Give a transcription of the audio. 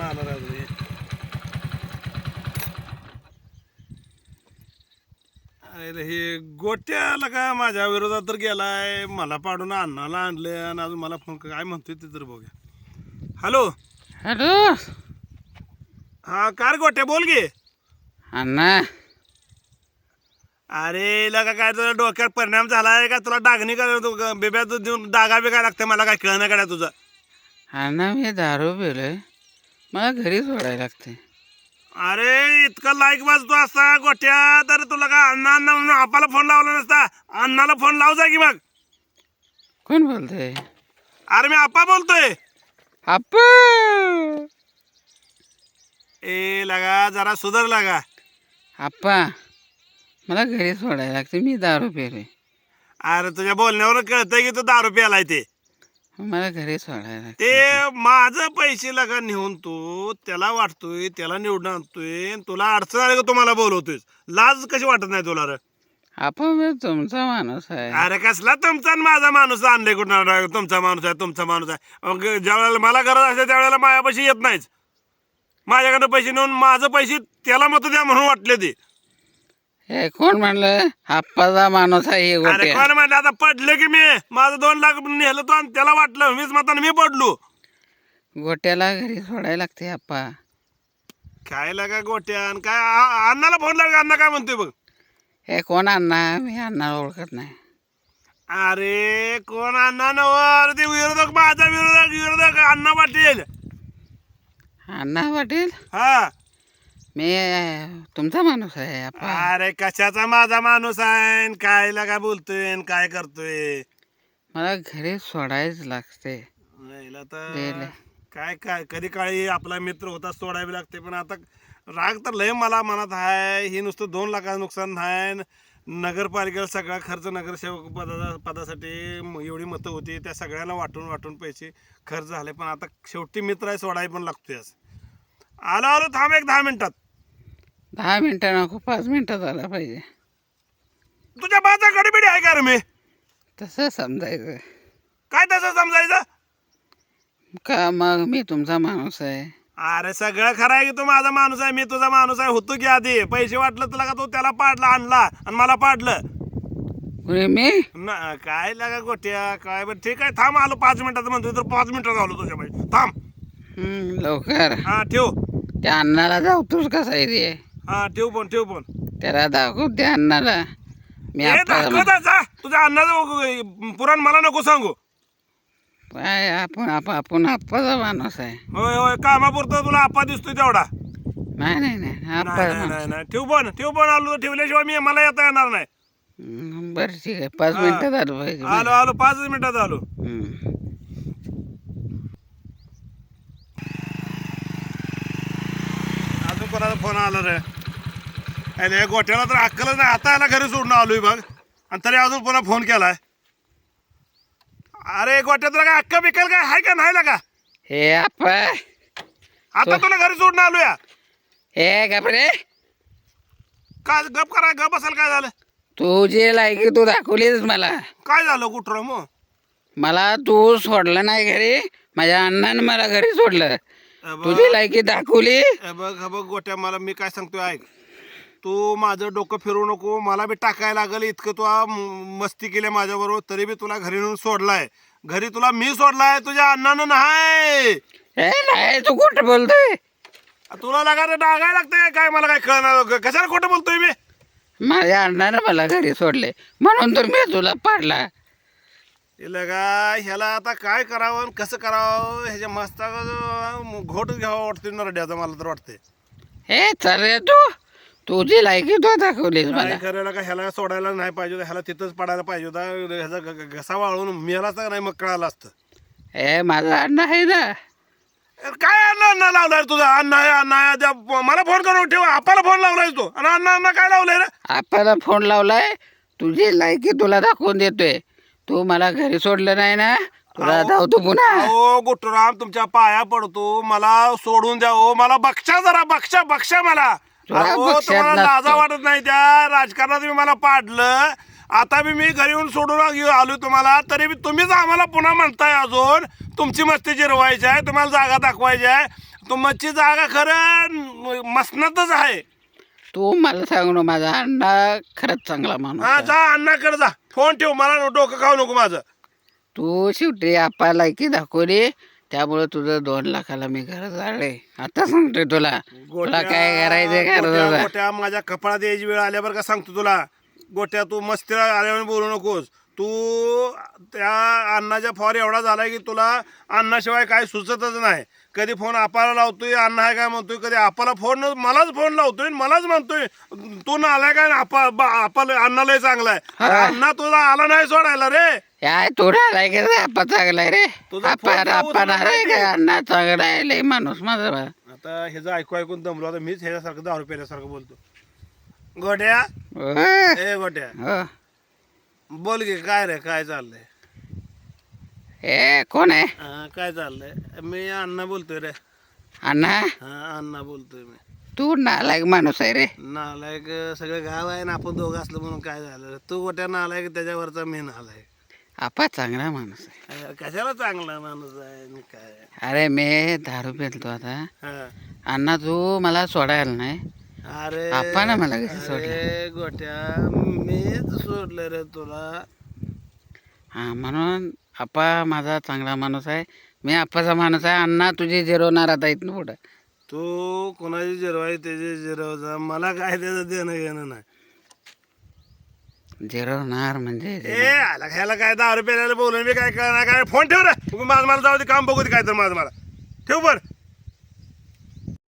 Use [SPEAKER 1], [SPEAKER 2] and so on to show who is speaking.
[SPEAKER 1] आला राजू. हे गोट्याला का माझ्या विरोधात तर गेलाय, मला पाडून अण्णाला आणले आणि अजून मला फोन काय म्हणतोय ते तर बघूया. हॅलो
[SPEAKER 2] हॅलो
[SPEAKER 1] हा कार गोट्या बोल गे.
[SPEAKER 2] अण्णा
[SPEAKER 1] अरे लगा काय तुला डोक्यात परिणाम झालाय का? तुला डागणी का बेब्या देऊन डागा बिगा लागते मला काय कळणं काढा तुझं.
[SPEAKER 2] अण्णा मी दारू पिलोय, मला घरी सोडायला लागते.
[SPEAKER 1] अरे इतकं लाईक वाजतो असता गोट्या तर तुला का अण्णा अण्णा म्हणून आपाला फोन लावला नसता. अण्णाला फोन लाव जा की मग.
[SPEAKER 2] कोण बोलतोय?
[SPEAKER 1] अरे मी आपा बोलतोय.
[SPEAKER 2] आप्पा
[SPEAKER 1] ए लगा जरा सुधर लगा.
[SPEAKER 2] आप्पा मला घरी सोडायला लागते, मी दारू पिलोय.
[SPEAKER 1] अरे तुझ्या बोलण्यावर कळतंय की तू दारू प्यालाय ते.
[SPEAKER 2] मला घरी सोडायला लागते.
[SPEAKER 1] ते माझं पैसे लगा नेऊन तू त्याला वाटतोय, त्याला निवडून आणतोय, तुला अडचण आली का तुम्हाला बोलवतोय. लाज कशी वाटत नाही तुला रे?
[SPEAKER 2] आप्पा मी तुमचा माणूस आहे.
[SPEAKER 1] अरे कसला तुमचा आणि माझा माणूस आणले कुठं? तुमचा माणूस आहे, तुमचा माणूस आहे. मग ज्या वेळेला मला गरज असते त्यावेळेला माझ्यापाशी येत नाहीच. माझ्याकडे पैसे नेऊन माझं पैसे त्याला मत द्या म्हणून वाटले ते.
[SPEAKER 2] हे कोण म्हणलं आप्पाचा माणूस आहे? हे
[SPEAKER 1] अरे
[SPEAKER 2] गोट्या
[SPEAKER 1] कोण म्हणलं? आता पडलं की मी माझं 2 लाख नेलं तो आणि त्याला वाटलं 20 मतांनी मी पडलो.
[SPEAKER 2] गोट्याला घरी सोडायला लागते आप्पा.
[SPEAKER 1] काय लागा गोट्या आणि काय अण्णाला फोन लागा. अण्णा काय म्हणतोय बघ.
[SPEAKER 2] हे कोण अण्णा? मी अण्णाला ओळखत नाही.
[SPEAKER 1] अरे कोण अण्णा नवर ते विरोधक, माझा विरोधक अण्णा पाटील.
[SPEAKER 2] अण्णा पाटील
[SPEAKER 1] हा
[SPEAKER 2] मी तुमचा माणूस आहे आप्पा.
[SPEAKER 1] अरे कशाचा माझा माणूस आहे आणि काय लागा बोलतोय आणि काय करतोय.
[SPEAKER 2] मला घरी सोडायच लागते.
[SPEAKER 1] नाही आता
[SPEAKER 2] दिले.
[SPEAKER 1] काय काय कधी काळी आपला मित्र होता सोडावी लागते. पण आता राग तर लय मला मनात आहे. हे नुसतं 2 लाखाचं नुकसान आहे. नगरपालिकेला सगळा खर्च नगरसेवक पदासाठी एवढी मतं होती, त्या सगळ्यांना वाटून वाटून पैसे खर्च झाले. पण आता शेवटी मित्र आहे, सोडाय पण लागतोय. आलो आलो थांब एक 10 मिनिटात.
[SPEAKER 2] 10 मिनिटं नको, 5 मिनिटात आला पाहिजे.
[SPEAKER 1] तुझ्या बाचा गडबिडी आहे का रे? मी
[SPEAKER 2] तसं समजायचं
[SPEAKER 1] काय तसं समजायचं?
[SPEAKER 2] का मग मी तुमचा माणूस आहे.
[SPEAKER 1] अरे सगळं खरं आहे की तू माझा माणूस आहे, मी तुझा माणूस आहे. होतो की आधी पैसे वाटलं तुला का? तू त्याला पाडला आणला आणि मला पाडलं.
[SPEAKER 2] कुणी मी?
[SPEAKER 1] काय लागा गोट्या काय. बरं ठीक आहे थांब आलो 5 मिनिटात म्हणतोय तर 5 मिनिटात आलो तुझ्या पाहिजे. थांब.
[SPEAKER 2] लवकर.
[SPEAKER 1] हा ठेव.
[SPEAKER 2] त्या अण्णाला जाऊतोच कसा आहे ते?
[SPEAKER 1] हा ठेव पण ठेव पण.
[SPEAKER 2] त्याला दाखव त्या अण्णाला. मी
[SPEAKER 1] दाखवता जा तुझ्या अन्नाचं पुराण मला नको सांगू.
[SPEAKER 2] काय आपण आप्पाचा माणूस आहे.
[SPEAKER 1] होय होय कामापुरतं तुला आपा दिसतोय तेवढा.
[SPEAKER 2] नाही नाही नाही आप्पा.
[SPEAKER 1] नाही नाही ठेव पण आलो. ठेवल्याशिवाय मी मला येता येणार नाही.
[SPEAKER 2] बरं ठीक आहे, 5 मिनिटात आलो पाहिजे.
[SPEAKER 1] आलो आलो 5 मिनिटात आलो. अजून कोणाचा फोन आला रे? अरे गोट्याला तर अक्कलच नाही. आता याला घरी सोडून आलोय बघ आणि तरी अजून पुन्हा फोन केलाय. अरे गोट्या तुला काय अक्का बिकल काय आहे का नाही लागा?
[SPEAKER 2] हे आप्पा
[SPEAKER 1] आता तुला घरी सोडून आलोय.
[SPEAKER 2] हे गपरे,
[SPEAKER 1] काय गप करा गप असेल. काय झालं?
[SPEAKER 2] तू जे लायकी तू दाखवलीस मला.
[SPEAKER 1] काय झालं कुठं मग?
[SPEAKER 2] मला तू सोडलं नाही घरी, माझ्या अण्णाने मला घरी सोडलं. तुझी लायकी दाखवली.
[SPEAKER 1] बघ गोट्या मला मी काय सांगतोय ऐक. तू माझं डोकं फिरू नको. मला बी टाकायला लागल इतकं तू मस्ती केली माझ्याबरोबर, तरी बी तुला घरी नेऊन सोडलाय. घरी तुला मी सोडलाय, तुझ्या अण्णानं नाही.
[SPEAKER 2] हे नाही, तू खोटं बोलतोय.
[SPEAKER 1] तुला लागा डागायला लागतंय काय? मला काय कळणार कशाला खोटं बोलतोय मी?
[SPEAKER 2] माझ्या अण्णानं मला घरी सोडले म्हणून तर मी तुला पाडला.
[SPEAKER 1] लगा ह्याला आता काय करावं आणि कसं करावं? ह्याच्या मस्ता घोट घ्यावं वाटतोय नरड्याचा मला तर वाटतंय.
[SPEAKER 2] हे चल रे, तुझी लायकी तू दाखवलीस मला.
[SPEAKER 1] करायला का ह्याला सोडायला नाही पाहिजे होतं, ह्याला तिथंच पडायला पाहिजे होता. ह्याचा घसा वाळून मेलाच नाही मग कळालं असतं.
[SPEAKER 2] हे माझा अण्णा आहे ना.
[SPEAKER 1] काय अण्णा लावलाय तुझा? अण्णा मला फोन करून ठेवा. आपाला फोन लावलाय तो आणि अण्णा काय लावलाय रे?
[SPEAKER 2] आपाला फोन लावलाय. तुझी लायकी तुला दाखवून देतोय. तू मला घरी सोडलं नाही ना, तुला धावतो पुन्हा.
[SPEAKER 1] हो गुट्टूराम तुमच्या पाया पडतो, मला सोडून द्या. हो मला बक्षा जरा बक्षा मला. तुम्हाला लाजा वाटत नाही? त्या राजकारणात मी मला पाडलं. आता बी मी घरी येऊन सोडून आलो तुम्हाला, तरी बी तुम्हीच आम्हाला पुन्हा म्हणताय अजून तुमची मस्ती जिरवायची आहे, तुम्हाला जागा दाखवायची आहे. तो मच्छी जागा खरं मसनातच आहे.
[SPEAKER 2] तू मला सांगू ना, माझा अण्णा खरंच चांगला माणूस
[SPEAKER 1] हा
[SPEAKER 2] आहे.
[SPEAKER 1] जा अण्णाकडे जा, फोन ठेव, मला डोकं खाऊ नको माझं.
[SPEAKER 2] तू शेवटी आपा लायकी दाखवली, त्यामुळे तुझं 2 लाखाला मी घर जाळले. आता सांगतोय तुला, तुला काय करायचं कर
[SPEAKER 1] गोट्या
[SPEAKER 2] तुझं.
[SPEAKER 1] गोट्या माझ्या कपाळात यायची वेळ आल्यावर का सांगतो तुला. गोट्या तू मस्तीला आल्यावर बोलू नकोस. तू त्या अण्णाच्या फॉर एवढा झालाय की तुला अण्णाशिवाय काय सुचतच नाही. कधी फोन आपाला लावतोय, अण्णा आहे काय म्हणतोय, कधी आपाला फोन मलाच फोन लावतोय, मलाच म्हणतोय तू ना आलाय काय, आपाला अण्णालाही चांगला आहे. अण्णा तुला आला नाही सोडायला रे.
[SPEAKER 2] काय तुला आलाय का रे? आपा चांगला आहे रे.
[SPEAKER 1] तुझा
[SPEAKER 2] आपा
[SPEAKER 1] फोन का
[SPEAKER 2] आपा
[SPEAKER 1] उचलत
[SPEAKER 2] नाही
[SPEAKER 1] नाही
[SPEAKER 2] का? अण्णा चांगला आहे, लय माणूस माझा बा.
[SPEAKER 1] आता ह्याचं ऐकू ऐकून दमलो. आता मीच ह्याच्यासारखं दारू प्यायल्यासारखं बोलतो. गोट्या
[SPEAKER 2] हो,
[SPEAKER 1] ए गोट्या
[SPEAKER 2] हो.
[SPEAKER 1] बोल की, काय रे, काय चाललंय?
[SPEAKER 2] हे कोण आहे?
[SPEAKER 1] काय चाललंय? मी अण्णा बोलतोय रे.
[SPEAKER 2] अण्णा?
[SPEAKER 1] हा अण्णा बोलतोय मी.
[SPEAKER 2] तू नालायक माणूस आहे रे.
[SPEAKER 1] नालायक सगळं गाव आहे ना, आपण दोघं असलं म्हणून काय झालं? तू गोट्या नालायक, त्याच्यावरचा मी नालायक.
[SPEAKER 2] आपा चांगला माणूस आहे.
[SPEAKER 1] कशाला चांगला माणूस आहे आणि काय?
[SPEAKER 2] अरे मी दारू पिलतो आता.
[SPEAKER 1] हा.
[SPEAKER 2] अण्णा तू मला सोडायला नाही.
[SPEAKER 1] अरे
[SPEAKER 2] आप्पानं मला कसं सोडलं?
[SPEAKER 1] अरे गोट्या मीच सोडलं रे तुला.
[SPEAKER 2] हा, म्हणून आप्पा माझा चांगला माणूस आहे. मी आप्पाचा माणूस आहे. अण्णा तुझी जिरवणार आता इथनं पुढं.
[SPEAKER 1] तू कोणाची जिरवाय त्याची जिरवजा, मला काय त्याचं देणं घेणं नाही.
[SPEAKER 2] जिरवणार म्हणजे
[SPEAKER 1] ए आला ह्याला काय दारू प्यायला बोलून मी काय करणार? काय फोन ठेव रे, मला जाऊ दे, काम बघू दे काय तर माझं मला. ठेव बर.